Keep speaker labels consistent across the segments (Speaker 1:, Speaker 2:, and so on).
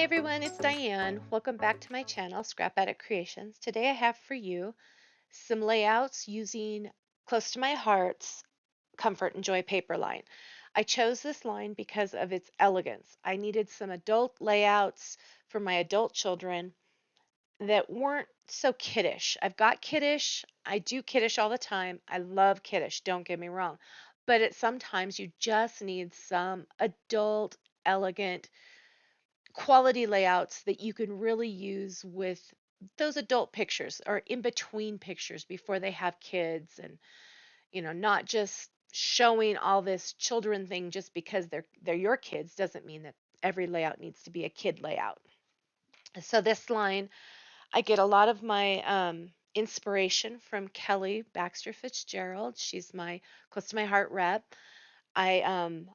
Speaker 1: everyone, it's Diane. Welcome back to my channel, Scrap Attic Creations. Today I have for you some layouts using close to my heart's Comfort and Joy paper line. I chose this line because of its elegance. I needed some adult layouts for my adult children that weren't so kiddish. I've got kiddish. I do kiddish all the time. I love kiddish, don't get me wrong. But sometimes you just need some adult, elegant quality layouts that you can really use with those adult pictures or in between pictures before they have kids, and not just showing all this children thing just because they're your kids doesn't mean that every layout needs to be a kid layout. So this line, I get a lot of my inspiration from Kelly Baxter Fitzgerald. She's my close to my heart rep. I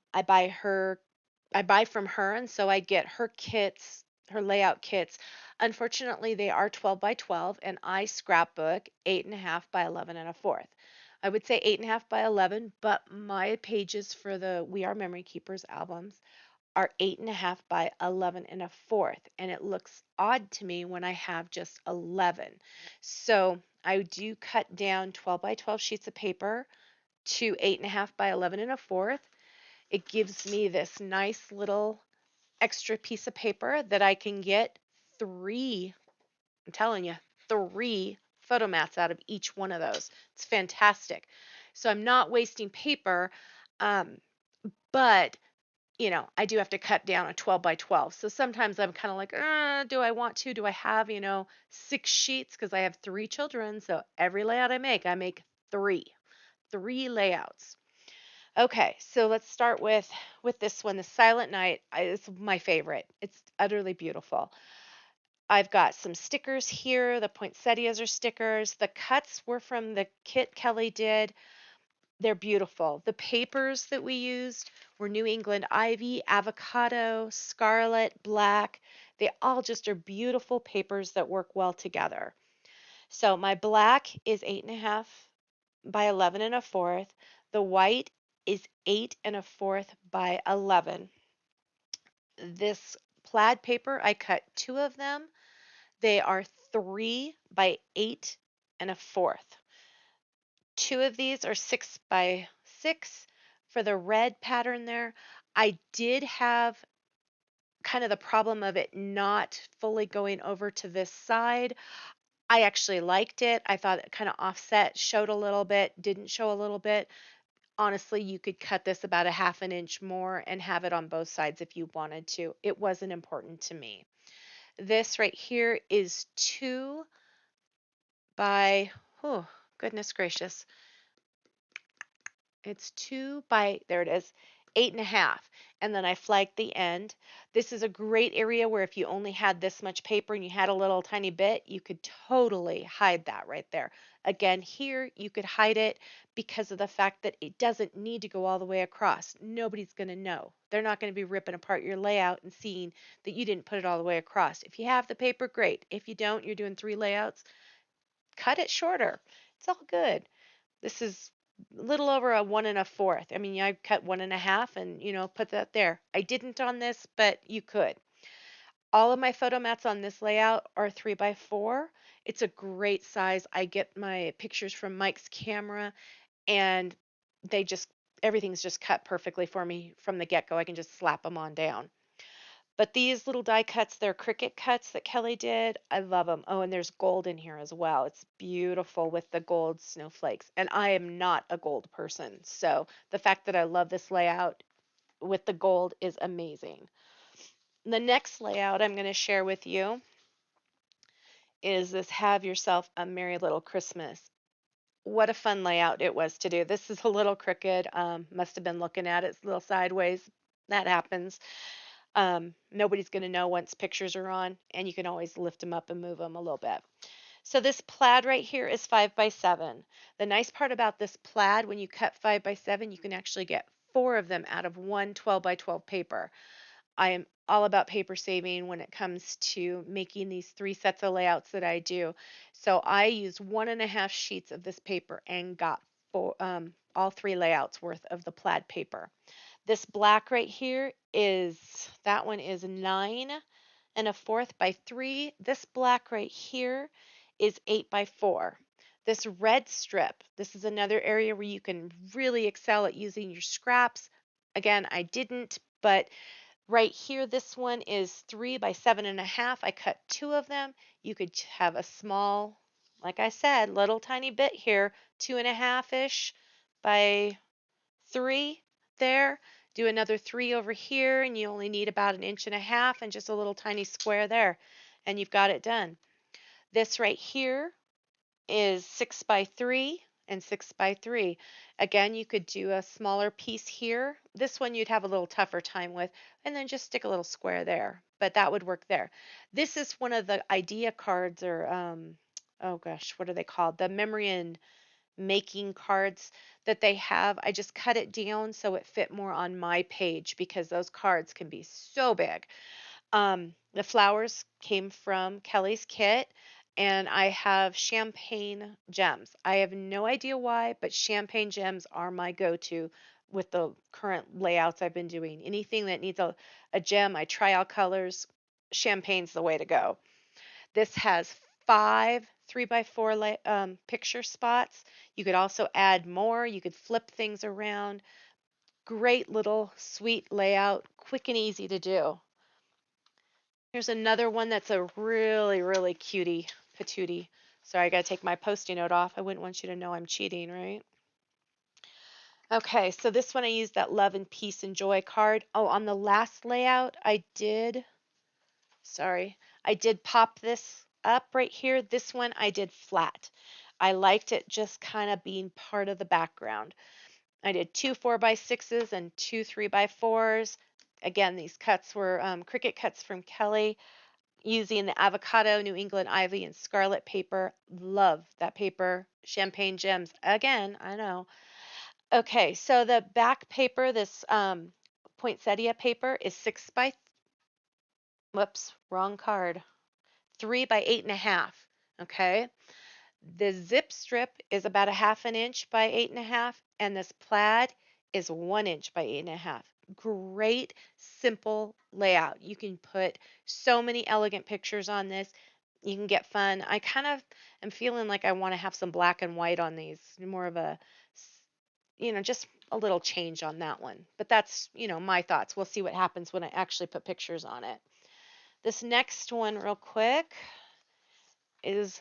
Speaker 1: buy from her, and so I get her kits, her layout kits. Unfortunately, they are 12 by 12, and I scrapbook 8.5 by 11 1/4. I would say 8.5 by 11, but my pages for the We Are Memory Keepers albums are 8.5 by 11 1/4, and it looks odd to me when I have just 11. So I do cut down 12 by 12 sheets of paper to 8.5 by 11 1/4. It gives me this nice little extra piece of paper that I can get three, I'm telling you, three photo mats out of each one of those. It's fantastic. So I'm not wasting paper, um, but I do have to cut down a 12 by 12. So sometimes I'm kind of like, do I want to? Do I have, 6 sheets? Because I have 3 children. So every layout I make three layouts. Okay, so let's start with this one. The Silent Night is my favorite. It's utterly beautiful. I've got some stickers here. The Poinsettias are stickers. The cuts were from the kit Kelly did. They're beautiful. The papers that we used were New England Ivy, Avocado, Scarlet, Black. They all just are beautiful papers that work well together. So my black is 8.5 by 11 1/4. The white is 8 1/4 by 11. This plaid paper, I cut 2 of them. They are 3 by 8 1/4. 2 of these are 6 by 6. For the red pattern there, I did have kind of the problem of it not fully going over to this side. I actually liked it. I thought it kind of offset, showed a little bit, didn't show a little bit. Honestly, you could cut this about a half an inch more and have it on both sides if you wanted to. It wasn't important to me. This right here is 2 by, oh, goodness gracious. It's 2 by, there it is, 8.5. And then I flagged the end. This is a great area where if you only had this much paper and you had a little tiny bit, you could totally hide that right there. Again, here you could hide it because of the fact that it doesn't need to go all the way across. Nobody's going to know. They're not going to be ripping apart your layout and seeing that you didn't put it all the way across. If you have the paper, great. If you don't, you're doing 3 layouts, cut it shorter. It's all good. This is a little over a 1 1/4. I mean, I cut 1.5 and, put that there. I didn't on this, but you could. All of my photo mats on this layout are 3 by 4. It's a great size. I get my pictures from Mike's camera, and everything's just cut perfectly for me from the get-go. I can just slap them on down. But these little die cuts, they're Cricut cuts that Kelly did. I love them. Oh, and there's gold in here as well. It's beautiful with the gold snowflakes. And I am not a gold person. So the fact that I love this layout with the gold is amazing. The next layout I'm going to share with you is this Have Yourself a Merry Little Christmas. What a fun layout it was to do. This is a little crooked. Must have been looking at it a little sideways. That happens. Nobody's going to know once pictures are on, and you can always lift them up and move them a little bit. So this plaid right here is 5 by 7. The nice part about this plaid, when you cut 5 by 7, you can actually get 4 of them out of one 12 by 12 paper. I am all about paper saving when it comes to making these 3 sets of layouts that I do. So I used 1.5 sheets of this paper and got all 3 layouts worth of the plaid paper. This black right here that one is 9 1/4 by 3. This black right here is 8 by 4. This red strip, this is another area where you can really excel at using your scraps. Again, I didn't, but right here, this one is 3 by 7.5. I cut 2 of them. You could have a small, like I said, little tiny bit here, 2.5-ish by 3 there. Do another 3 over here, and you only need about 1.5 inches and just a little tiny square there, and you've got it done. This right here is 6 by 3 and 6 by 3. Again, you could do a smaller piece here. This one you'd have a little tougher time with, and then just stick a little square there, but that would work there. This is one of the idea cards, or oh gosh, what are they called? The memory and making cards that they have. I just cut it down so it fit more on my page because those cards can be so big. The flowers came from Kelly's kit, and I have champagne gems. I have no idea why, but champagne gems are my go-to with the current layouts I've been doing. Anything that needs a gem, I try all colors. Champagne's the way to go. This has 5 3x4 picture spots. You could also add more. You could flip things around. Great little sweet layout, quick and easy to do. Here's another one that's a really, really cutie patootie. Sorry, I got to take my Post-it note off. I wouldn't want you to know I'm cheating, right? Okay, so this one I used that Love and Peace and Joy card. Oh, on the last layout, I did pop this up right here. This one I did flat. I liked it just kind of being part of the background. I did 2 4x6s and 2 3x4s. Again, these cuts were Cricut cuts from Kelly, using the avocado, New England ivy, and scarlet paper. Love that paper. Champagne gems. Again, I know. Okay, so the back paper, this poinsettia paper, is 6 by, whoops, wrong card. 3 by 8.5. Okay. The zip strip is about 1/2 inch by 8.5, and this plaid is 1 inch by 8.5. Great, simple layout. You can put so many elegant pictures on this. You can get fun. I kind of am feeling like I want to have some black and white on these, more of a, just a little change on that one. But that's, my thoughts. We'll see what happens when I actually put pictures on it. This next one, real quick, is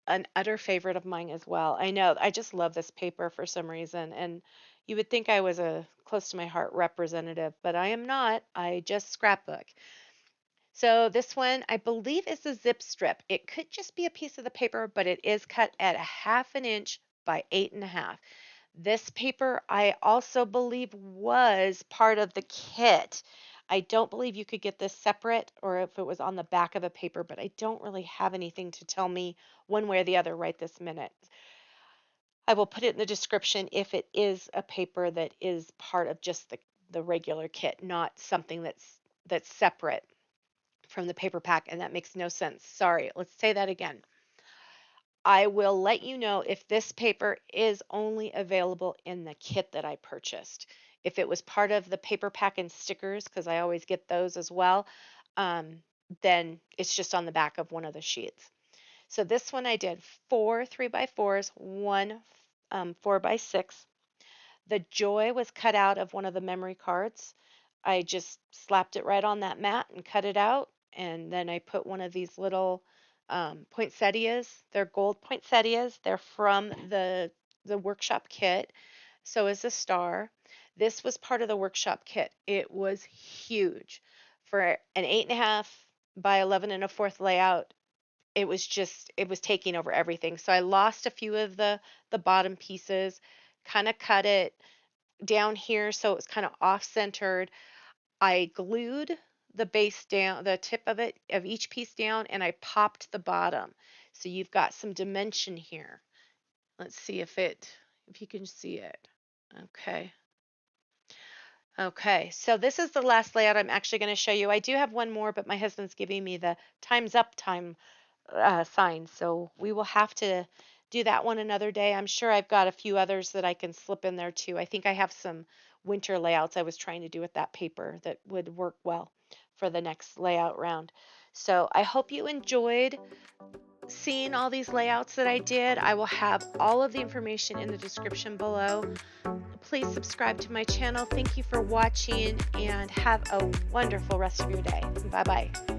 Speaker 1: an utter favorite of mine as well. I know, I just love this paper for some reason, and you would think I was a close to my heart representative, but I am not. I just scrapbook. So this one, I believe, is a zip strip. It could just be a piece of the paper, but it is cut at 1/2 inch by 8.5. This paper, I also believe, was part of the kit. I don't believe you could get this separate or if it was on the back of a paper, but I don't really have anything to tell me one way or the other right this minute. I will put it in the description if it is a paper that is part of just the regular kit, not something that's separate from the paper pack, and that makes no sense. Sorry, let's say that again. I will let you know if this paper is only available in the kit that I purchased. If it was part of the paper pack and stickers, because I always get those as well, um, then it's just on the back of one of the sheets. So this one I did 4 3x4s, one 4x6. The joy was cut out of one of the memory cards. I just slapped it right on that mat and cut it out. And then I put one of these little poinsettias. They're gold poinsettias. They're from the workshop kit. So is the star. This was part of the workshop kit. It was huge. For an 8.5 by 11 1/4 layout, it was taking over everything. So I lost a few of the bottom pieces, kind of cut it down here so it was kind of off centered. I glued the base down, the tip of it, of each piece down, and I popped the bottom. So you've got some dimension here. Let's see if you can see it. Okay. Okay, so this is the last layout I'm actually going to show you. I do have one more, but my husband's giving me the time's up time sign, so we will have to do that one another day. I'm sure I've got a few others that I can slip in there too. I think I have some winter layouts I was trying to do with that paper that would work well for the next layout round. So I hope you enjoyed seeing all these layouts that I did. I will have all of the information in the description below. Please subscribe to my channel. Thank you for watching and have a wonderful rest of your day. Bye-bye.